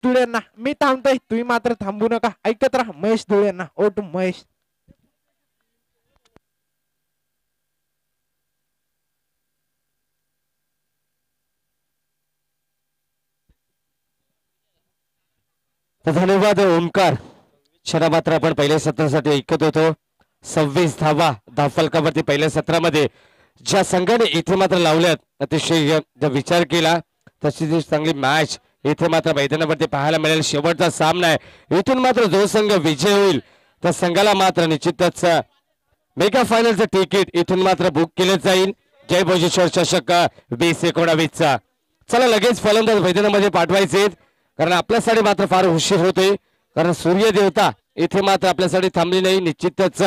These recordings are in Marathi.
धुळेंना मी थांबतोय तुम्ही मात्र थांबू नका ऐकत राहा महेश धुळेंना ओ टू महेश धन्यवाद ओमकार क्षणा मात्र आपण पहिल्या सत्रासाठी ऐकत होतो 26 धावा धावफलकावरती पहिल्या सत्रामध्ये ज्या संघाने इथे मात्र लावल्यात अतिशय जर विचार केला तशी चांगली मॅच इथे मात्र मैदानावरती पाहायला मिळेल शेवटचा सामना आहे इथून मात्र जो संघ विजय होईल त्या संघाला मात्र निश्चितच मेगा फायनलचं तिकीट इथून मात्र बुक केलं जाईल जय भोजेश्वर चषक 2019 चा चला लगेच फलंदाज मैदानामध्ये पाठवायचे कारण आपल्यासाठी मात्र फार उशीर होतोय कारण सूर्य देवता इथे मात्र आपल्यासाठी थांबली नाही निश्चितच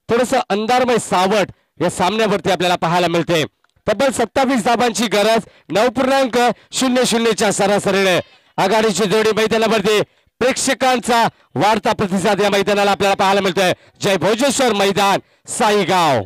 थोडस अंधारमय सावट या सामन्यावरती आपल्याला पाहायला मिळते तब्बल 27 धाबांची गरज 9.00च्या सरासरीने आघाडीची जोडी मैदानावरती प्रेक्षकांचा वाढता प्रतिसाद या मैदानाला आपल्याला पाहायला मिळतोय जय भोजेश्वर मैदान साईगाव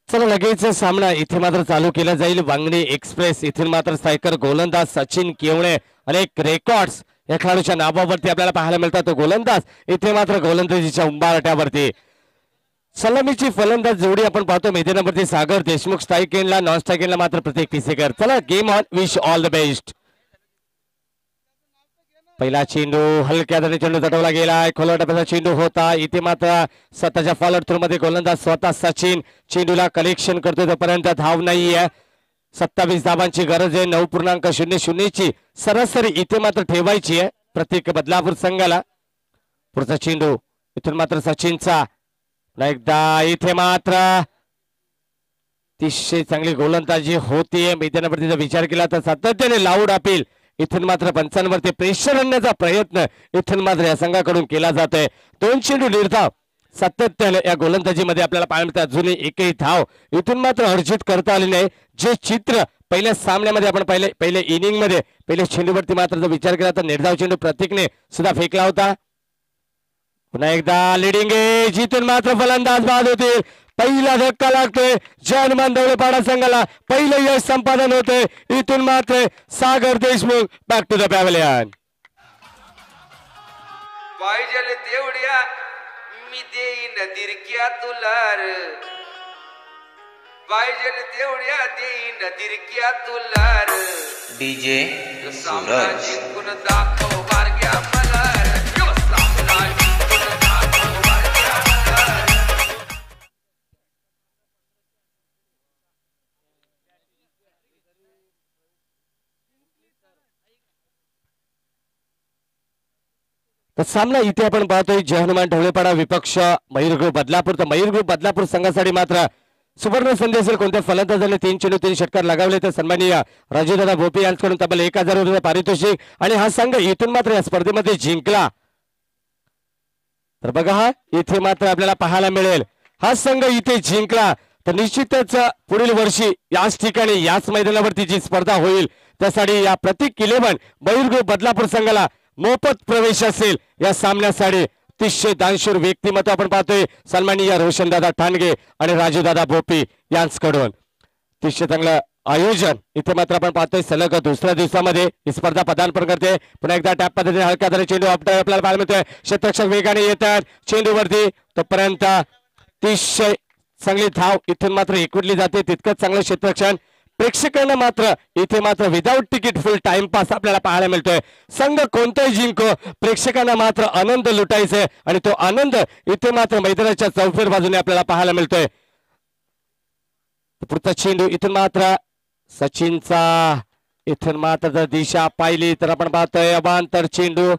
चला लगेच सामना इथे मात्र चालू केला जाईल वांगणी एक्सप्रेस इथून मात्र स्ट्रायकर गोलंदाज सचिन केवळे अनेक रेकॉर्ड्स या खेळाडूच्या नावावरती आपल्याला पाहायला मिळतात तो गोलंदाज इथे मात्र गोलंदाजीच्या उंबारट्यावरती सलामीची फलंदाज जोडी आपण पाहतो मैदानावरती सागर देशमुख स्ट्राईक एंडला नॉन स्ट्राईक एंडला मात्र प्रत्येक तिसेकर चला game on wish all the best पहिला चेंडू हलक्या दराने चेंडू तटवला गेलाय खोलवर टप्प्याचा चेंडू होता इथे मात्र स्वतःच्या फॉलोअर थ्रू मध्ये गोलंदाज स्वतः सचिन चेंडूला कलेक्शन करतोय तोपर्यंत धाव नाहीये 27 धावांची गरज आहे 9.00ची सरासरी इथे मात्र ठेवायची आहे प्रत्येक बदलापूर संघाला पुढचा चेंडू इथून मात्र सचिनचा एकदा इथे मात्र अतिशय चांगली गोलंदाजी होतीये मैदानावरतीचा विचार केला तर सातत्याने लाऊड अपील इथून मात्र पंचांवरती प्रेशर आणण्याचा प्रयत्न इथून मात्र या संघाकडून केला जातोय 2 चेंडू निर्धाव सातत्याने या गोलंदाजीमध्ये आपल्याला पाहायला मिळतं अजूनही एकही धाव इथून मात्र अर्जित करता आले नाही जे चित्र पहिल्या सामन्यामध्ये आपण पहिल्या इनिंग मध्ये पहिल्या चेंडूवरती मात्र जर विचार केला तर निर्धाव चेंडू प्रतीकने सुद्धा फेकला होता पुन्हा एकदा लिडिंग एज इथून मात्र फलंदाज बाद होतील पहिला धक्का लागतोय जयहनुमान दौळेपाडा संघाला पहिलं यश संपादन होतंय इथून मात्र Sagar Deshmukh back to the pavilion पाहिजे तेवढ्या मी देईन दिरक्या तुलार पाहिजे तेवढ्या देईन दिरक्या तुलार डीजे सूरज जिंकून दाखव बारक्या मलार तर सामना इथे आपण पाहतोय जयहनुमान ढवळेपाडा विपक्ष मयूर ग्रुप बदलापूर तर मयूर ग्रुप बदलापूर संघासाठी मात्र सुवर्ण संधी असेल कोणत्या फलंदाजाने 3 चेंडू 3 षटकार लगावले तर सन्माननीय राजूदादा भोपी यांच्याकडून तब्बल 1000 रुपये पारितोषिक आणि हा संघ इथून मात्र या स्पर्धेमध्ये जिंकला तर बघा हा इथे मात्र आपल्याला पाहायला मिळेल हा संघ इथे जिंकला तर निश्चितच पुढील वर्षी याच ठिकाणी याच मैदानावरती जी स्पर्धा होईल त्यासाठी या प्रतीक 11 मयूर ग्रुप बदलापूर संघाला मोफत प्रवेश असेल या सामन्यासाठी अतिशय दानशूर व्यक्तिमत्व आपण पाहतोय सन्माननीय रोशनदादा ठाणगे आणि राजूदादा भोपी यांच्याकडून अतिशय चांगलं आयोजन इथे मात्र आपण पाहतोय सलग दुसऱ्या दिवसामध्ये ही स्पर्धा पदार्पण करते पुन्हा एकदा टॅप पद्धतीने हलक्या दराने चेंडू आपल्याला पाहायला मिळतोय क्षेत्ररक्षक वेगाने येतात चेंडूवरती तोपर्यंत अतिशय चांगली धाव इथून मात्र एकवटली जाते तितकंच चांगलं क्षेत्ररक्षण प्रेक्षकांना मात्र इथे मात्र विदाउट तिकीट फुल टाइमपास आपल्याला पाहायला मिळतोय संघ कोणताही जिंको प्रेक्षकांना मात्र आनंद लुटायचा आणि तो आनंद इथे मात्र मैदानाच्या चौफेर बाजूने आपल्याला पाहायला मिळतोय पुढचा चेंडू इथून मात्र सचिनचा इथून मात्र जर दिशा पाहिली तर आपण पाहतोय अबांतर चेंडू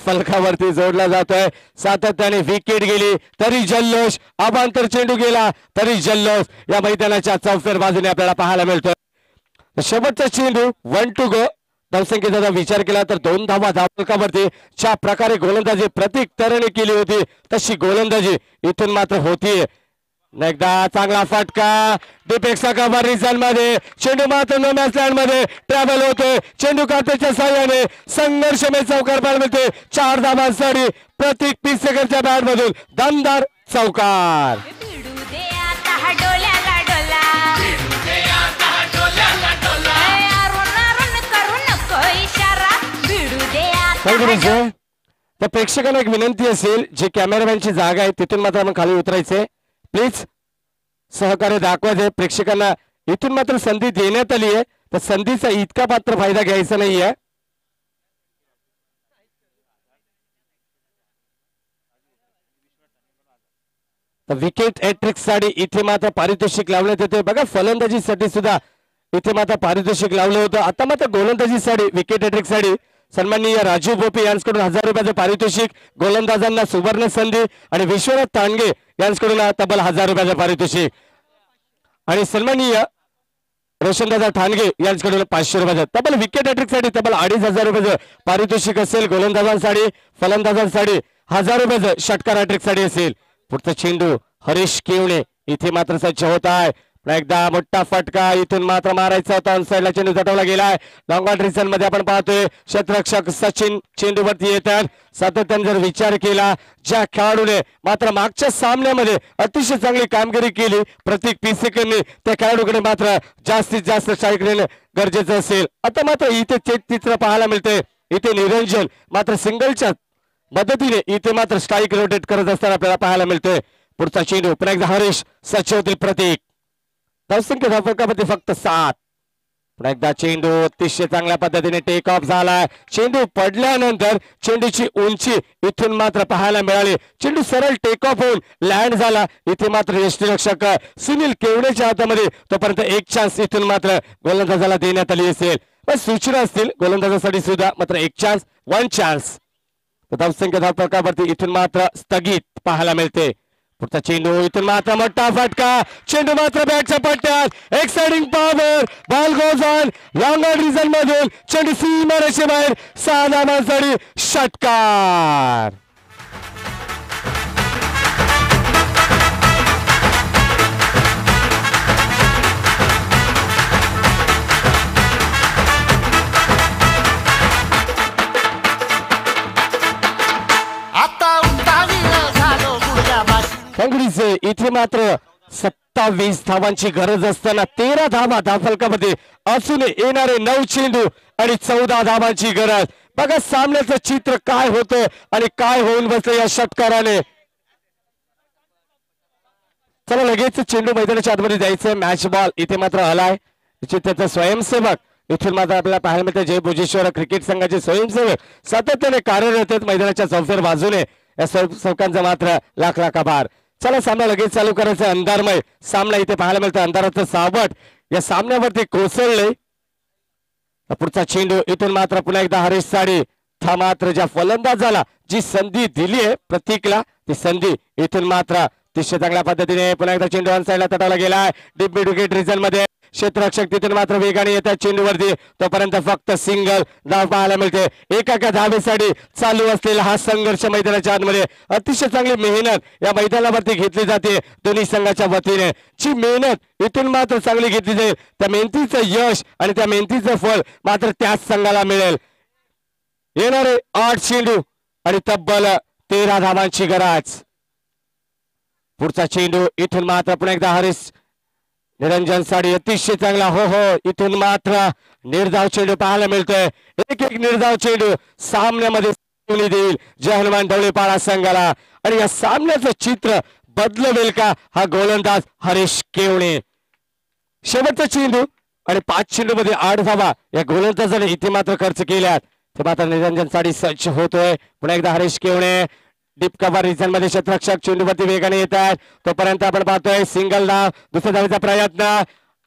फलकावरती जोडला जातोय सातत्याने विकेट गेली तरी जल्लोष अबांतर चेंडू गेला तरी जल्लोष या मैदानाच्या चौफेर बाजूने आपल्याला पाहायला मिळतोय शेवटचा चेंडू 1 टू गो धावसंख्येचा विचार केला तर 2 धावा धावफलकावरती ज्या प्रकारे गोलंदाजी प्रतीक तऱ्हेने केली होती तशी गोलंदाजी इथून मात्र होतीये. एकदा चांगला फटका डिपेक्सा कव्हर रिझन मध्ये चेंडू मात्र नो मॅच लँड मध्ये ट्रॅव्हल होतोय. चेंडू काटेच्या साह्याने संघर्षमय चौकार पाहायला मिळते. 4 धावांसाठी प्रतीक पिसेकरच्या बॅट मधून दमदार चौकार. तर प्रेक्षकांना एक विनंती असेल जे कॅमेरामॅनची जागा आहे तिथून मात्र आपण खाली उतरायचे. प्लीज सहकार्य दाखवायचे. प्रेक्षकांना इथून मात्र संधी देण्यात आली आहे तर संधीचा इतका मात्र फायदा घ्यायचा नाहीये. विकेट हॅट्रिक साठी इथे मात्र पारितोषिक लावण्यात येते. बघा फलंदाजीसाठी सुद्धा इथे मात्र पारितोषिक लावलं होतं. आता मात्र गोलंदाजीसाठी विकेट हॅट्रिक साठी सन्माननीय राजू भोपे यांच्याकडून 1000 रुपयाचं पारितोषिक, गोलंदाजांना सुवर्ण संधी आणि विश्वनाथ तांडगे यांच्याकडून तब्बल 1000 रुपयाचं पारितोषिक आणि सन्माननीय रोशनदादा ठाणगे यांच्याकडून 500 रुपयाचं तब्बल विकेट हॅट्रिक साठी तब्बल 2500 रुपयाचं पारितोषिक असेल. गोलंदाजांसाठी फलंदाजांसाठी 1000 रुपयाचं षटकार हॅट्रिक साठी असेल. पुढचा चेंडू हरीश केवणे इथे मात्र सज्ज होत आहे. एकदा मोठा फटका इथून मात्र मारायचा होता. ऑन साइडला चेंडू झटवला गेलाय. लॉंग ऑन रिझन मध्ये आपण पाहतोय क्षेत्ररक्षक सचिन चेंडूवरती येतात. सातत्याने जर विचार केला ज्या खेळाडूने मात्र मागच्या सामन्यामध्ये अतिशय चांगली कामगिरी केली प्रतीक पिसेकरने त्या खेळाडूकडे मात्र जास्तीत जास्त स्ट्राईक रेट गरजेचं असेल. आता मात्र इथे चित्र पाहायला मिळते. इथे निरंजन मात्र सिंगलच्या मदतीने इथे मात्र स्ट्राईक रोटेट करत असताना आपल्याला पाहायला मिळतोय. पुढचा चेंडू पुन्हा एकदा हरीश सच होतील प्रतीक. धावसंख्या धावफलकामध्ये फक्त 7. पुन्हा एकदा चेंडू अतिशय चांगल्या पद्धतीने टेक ऑफ झालाय. चेंडू पडल्यानंतर चेंडूची उंची इथून मात्र पाहायला मिळाली. चेंडू सरळ टेक ऑफ होऊन लँड झाला. इथे मात्र यष्टीरक्षक सुनील केवडेच्या हातामध्ये तोपर्यंत एक चान्स इथून मात्र गोलंदाजाला देण्यात आली असेल. पण सूचना असतील गोलंदाजासाठी सुद्धा मात्र एक चान्स 1 चान्स. धावसंख्या धावफलकावरती इथून मात्र स्थगित पाहायला मिळते. पुढचा चेंडू इथून मात्र मोठा फटका. चेंडू मात्र बॅटच्या पट्ट्यात exciting power ball goes on long on reason मधून चेंडू सीमारेषे बाहेर 6 धावांसाठी षटकार. काँग्रेसचे इथे मात्र 27 धावांची गरज असताना 13 धावा धावफलकामध्ये असून येणारे 9 चेंडू आणि 14 धावांची गरज. बघा सामन्याचं चित्र काय होतं आणि काय होऊन बसलं या षटकाराने. चला लगेच चेंडू मैदानाच्या आतमध्ये जायचं. मॅच बॉल इथे मात्र आलाय. त्याचा स्वयंसेवक इथून मात्र आपल्याला पाहायला मिळते. जय भोजेश्वर क्रिकेट संघाचे स्वयंसेवक सातत्याने कार्यरत आहेत मैदानाच्या चौफेर बाजूने. या सेवकांचा मात्र लाख लाख आभार. चला सामना लगेच चालू करायचा. अंधारमय सामना इथे पाहायला मिळतो. अंधाराचं सावट या सामन्यावरती कोसळले. पुढचा चेंडू इथून मात्र पुन्हा एकदा हरीश साडी था मात्र ज्या फलंदाजाला जी संधी दिली आहे प्रतीकला ती संधी इथून मात्र अतिशय चांगल्या पद्धतीने पुन्हा एकदा चेंडू ऑन साइडला तटावला गेलाय. डीप मिड विकेट रिझन मध्ये क्षेत्ररक्षक तिथून मात्र वेगाने येतात चेंडूवरती. तोपर्यंत फक्त सिंगल धाव पाहायला मिळते. एका धावेसाठी चालू असलेला हा संघर्ष मैदानाच्या आतमध्ये अतिशय चांगली मेहनत या मैदानावरती घेतली जाते दोन्ही संघाच्या वतीने. जी मेहनत इथून मात्र चांगली घेतली जाईल त्या मेहनतीचं यश आणि त्या मेहनतीचं फळ मात्र त्याच संघाला मिळेल. येणारे 8 चेंडू आणि तब्बल 13 धावांची गरज. पुढचा चेंडू इथून मात्र पुन्हा एकदा हरीश निरंजन साडी अतिशय चांगला. हो इथून मात्र निर्धाव चेंडू पाहायला मिळतोय. एक निर्धाव चेंडू सामन्यामध्ये देईल जय हनुमान ढवळेपाडा संघाला. आणि या सामन्याचं चित्र बदलवेल का हा गोलंदाज हरीश केवणे. शेवटचा चेंडू आणि 5 चेंडू मध्ये 8 धावा या गोलंदाजाने इथे मात्र खर्च केल्यात. ते मात्र निरंजन साडी सज्ज होतोय. पुन्हा एकदा हरीश केवणे डीप कव्हर रिझन मध्ये क्षेत्ररक्षक चेंडूवरती वेगाने येतात. तोपर्यंत आपण पाहतोय सिंगल धाव दुसऱ्या धावेचा प्रयत्न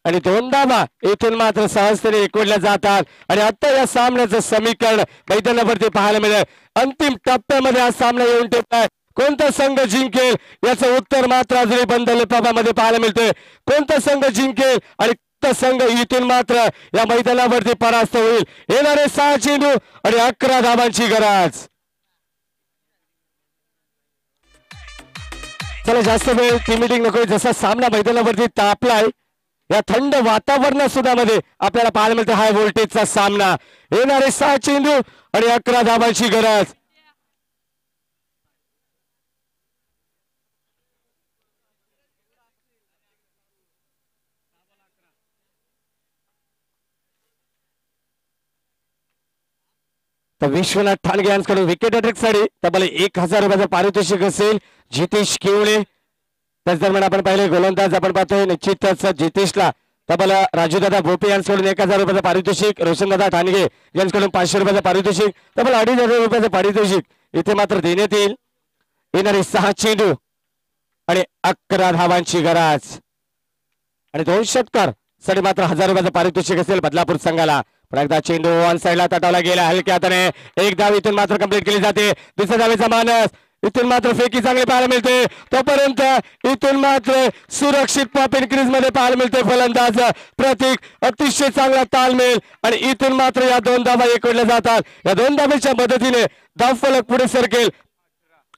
आणि 2 धावा इथून मात्र सहजतेने एकवडल्या जातात. आणि आता या सामन्याचं समीकरण मैदानावरती पाहायला मिळेल. अंतिम टप्प्यामध्ये हा सामना येऊन ठेवलाय. कोणता संघ जिंकेल याचं उत्तर मात्र अजूनही बंद लिफाफ्यामध्ये पाहायला मिळतोय. कोणता संघ जिंकेल आणि कोणता संघ इथून मात्र या मैदानावरती परास्त होईल. येणारे 6 चेंडू आणि 11 धावांची गरज. चला जास्त वेळ टीम मीटिंग नको. जसा सामना मैदानावरती तापलाय या थंड वातावरणात सुद्धा मध्ये आपल्याला पाहायला मिळते हाय व्होल्टेजचा सामना. येणारे 6 चेंडू आणि 11 धावांची गरज. तर विश्वनाथ ठाणगे यांच्याकडून विकेट अटॅकसाठी तब्बल 1000 रुपयाचं पारितोषिक असेल. जितेश केवळे त्याच दरम्यान आपण पाहिले गोलंदाज आपण पाहतोय निश्चितच जितेशला तब्बल राजूदादा भोपे यांच्याकडून 1000 रुपयाचं पारितोषिक. रोशनदादा ठाणगे यांच्याकडून 500 रुपयाचं पारितोषिक. तब्बल 2500 रुपयाचं पारितोषिक इथे मात्र देण्यात येईल. येणारे 6 चेंडू आणि 11 धावांची गरज आणि 2 षटकार साठी मात्र 1000 रुपयाचं पारितोषिक असेल बदलापूर संघाला. पण एकदा चेंडू ऑन साईडला तटावला गेला हलक्या हाताने. एक धाव इथून मात्र कंप्लीट केली जाते. दुसऱ्या धावेचा मानस. इथून मात्र फेकी चांगली पाहायला मिळते. तोपर्यंत इथून मात्र सुरक्षित पॉप इन क्रीज मध्ये पाहायला मिळते फलंदाज प्रतीक. अतिशय चांगला तालमेल आणि इथून मात्र या 2 धावा एकवडल्या जातात. या 2 धावेच्या मदतीने धावफलक पुढे सरकेल.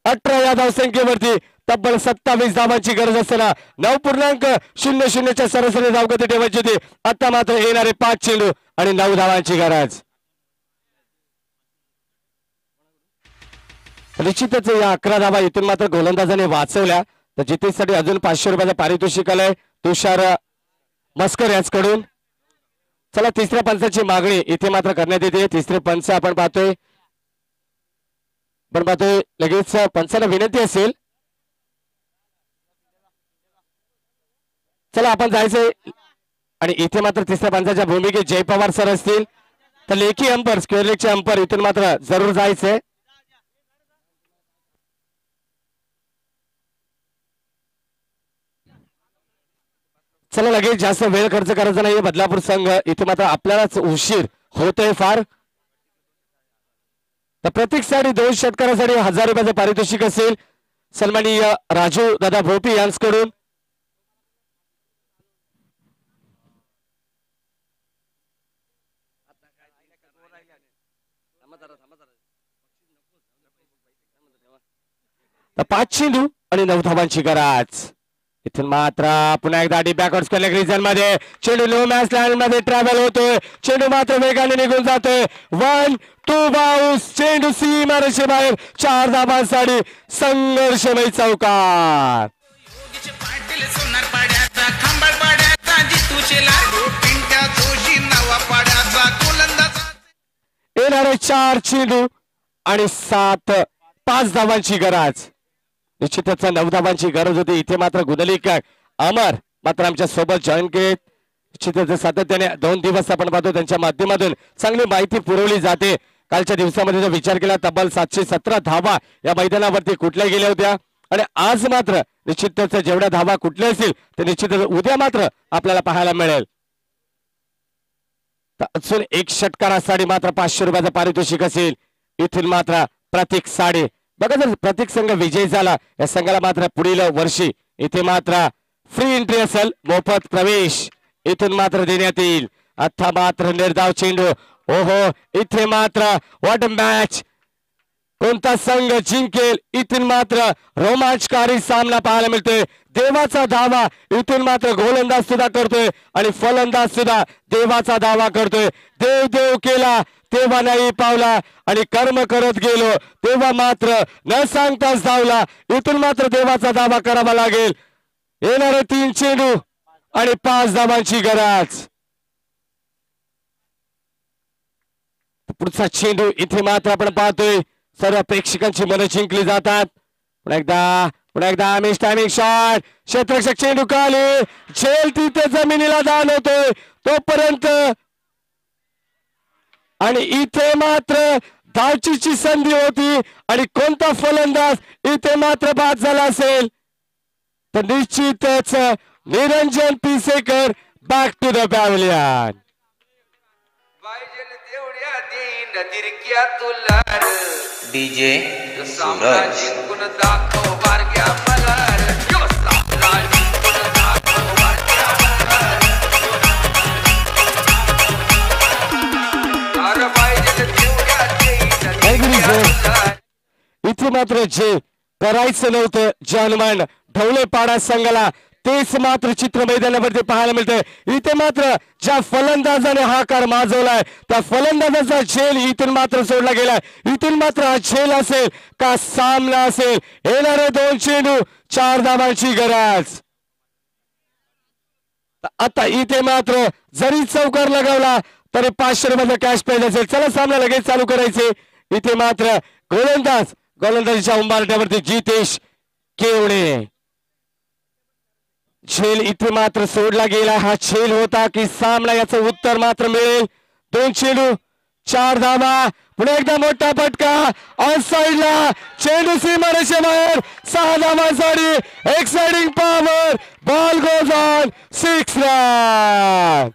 18 या धावसंख्येवरती तब्बल 27 धावांची गरज असताना 9.00च्या सरासरी धावगती ठेवायची होती. आता मात्र येणारे 5 चेंडू आणि 9 धावांची गरज. निश्चितच या 11 धावा इथून मात्र गोलंदाजाने वाचवल्या. तर जितेशसाठी अजून 500 रुपयाचं पारितोषिक आलंय तुषार मस्कर यांच्याकडून. चला तिसऱ्या पंचाची मागणी इथे मात्र करण्यात येते. तिसरे पंच आपण पाहतोय लगेच पंचाला विनंती असेल. चला आपण जायचंय आणि इथे मात्र तिसऱ्या पंचाच्या भूमिकेत जय पवार सर असतील. तर लेखी अंपर स्क्वेअर लेगचे अंपर इथून मात्र जरूर जायचंय. चला लगेच जास्त वेळ खर्च करायचा नाहीये. बदलापूर संघ इथे मात्र आपल्यालाच उशीर होतोय फार. तर प्रत्येक साठी 2 षटकारासाठी 1000 रुपयाचं पारितोषिक असेल सन्माननीय राजू दादा भोपी यांच्याकडून. तर 5 चेंडू आणि 9 धावांची गरज. इथून मात्र पुन्हा एकदा बॅकवर्ड स्क्वेअर लेग रिजन मध्ये चेंडू लो मॅच लाईन मध्ये ट्रॅव्हल होतोय. चेंडू मात्र वेगाने निघून जातोय. 1-2 बाउन्स. चेंडू सीमारेषे बाहेर. 4 धावांसाठी संघर्षमय चौकार. येणारे 4 चेंडू आणि 5 धावांची गरज. निश्चितच 9 धावांची गरज होती. इथे मात्र गुदलिक अमर मात्र आमच्या सोबत जॉईन केले. निश्चितच सातत्याने 2 दिवस आपण पाहतो त्यांच्या माध्यमातून चांगली माहिती पुरवली जाते. कालच्या दिवसामध्ये जर विचार केला तब्बल 717 धावा या मैदानावरती कुठल्या गेल्या होत्या आणि आज मात्र निश्चितच जेवढ्या धावा कुठल्या असतील ते निश्चितच उद्या मात्र आपल्याला पाहायला मिळेल. तर अजून 1 षटकारासाठी मात्र 500 रुपयाचं पारितोषिक असेल. इथून मात्र प्रतीक साडे. बघा जर प्रत्येक संघ विजयी झाला या संघाला मात्र पुढील वर्षी इथे मात्र फ्री एंट्री असेल. मोफत प्रवेश इथून मात्र देण्यात येईल. आता मात्र निर्धाव चेंडू. ओहो इथे मात्र व्हॉट मॅच. कोणता संघ जिंकेल. इथून मात्र रोमांचकारी सामना पाहायला मिळतोय. देवाचा धावा इथून मात्र गोलंदाज सुद्धा करतोय आणि फलंदाज सुद्धा देवाचा धावा करतोय. देव देव केला तेव्हा नाही पावला आणि कर्म करत गेलो तेव्हा मात्र न सांगताच धावला. इथून मात्र देवाचा धावा करावा लागेल. येणारे 3 चेंडू आणि 5 धावांची गरज. पुढचा चेंडू इथे मात्र आपण पाहतोय सर्व प्रेक्षकांची मनं जिंकली जातात. पुन्हा एकदा आमिष टायमिंग शॉट. क्षेत्ररक्षक चेंडू खाली. झेल तिथे जमिनीला दान होतोय तोपर्यंत आणि इथे मात्र धावचीची संधी होती आणि कोणता फलंदाज इथे मात्र बाद झाला असेल तर निश्चितच Niranjan Pisekar back to the pavilion. तेवढ्या देईन तिरक्या तुला डीजे सामना जिंकून दाखव बारक्या मलार. सामना जिंकून दाखव बारक्या मलार. मात्र जे करायचं नव्हतं जे हनुमान ढवळेपाडा संघाला तेच मात्र चित्र मैदानावरती पाहायला मिळतंय. इथे मात्र ज्या फलंदाजाने हा कार माजवलाय त्या फलंदाजाचा झेल इथून मात्र सोडला गेलाय. इथून मात्र हा झेल असेल का सामना असेल. येणारे 2 चेंडू 4 धावांची गरज. आता इथे मात्र जरी चौकार लगावला तरी 500 रुपयाचा कॅश प्राइज असेल. चला सामना लगेच चालू करायचे. इथे मात्र गोलंदाजीच्या उंबारट्यावरती जितेश केवडे. झेल इथे मात्र सोडला गेला. हा झेल होता की सामना याचं उत्तर मात्र मिळेल. 2 चेंडू 4 धावा. पुढे एकदा मोठा फटका ऑन साइडला चेंडू सीमारेषे बाहेर 6 धावांसाठी exciting power ball goes on 6 run.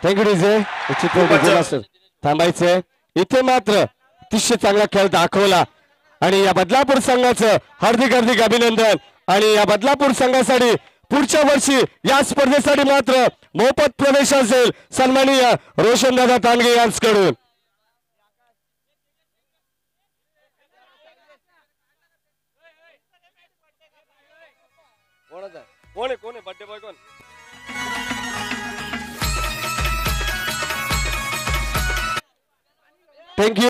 Thank you DJ चित्र थांबायचंय. इथे मात्र अतिशय चांगला खेळ दाखवला आणि या बदलापूर संघाचं हार्दिक हार्दिक अभिनंदन. आणि या बदलापूर संघासाठी पुढच्या वर्षी या स्पर्धेसाठी मात्र मोफत प्रवेश असेल सन्माननीय रोशनदादा तांडगे यांच्याकडून. कोण आहे बर्थडे बॉय कोण?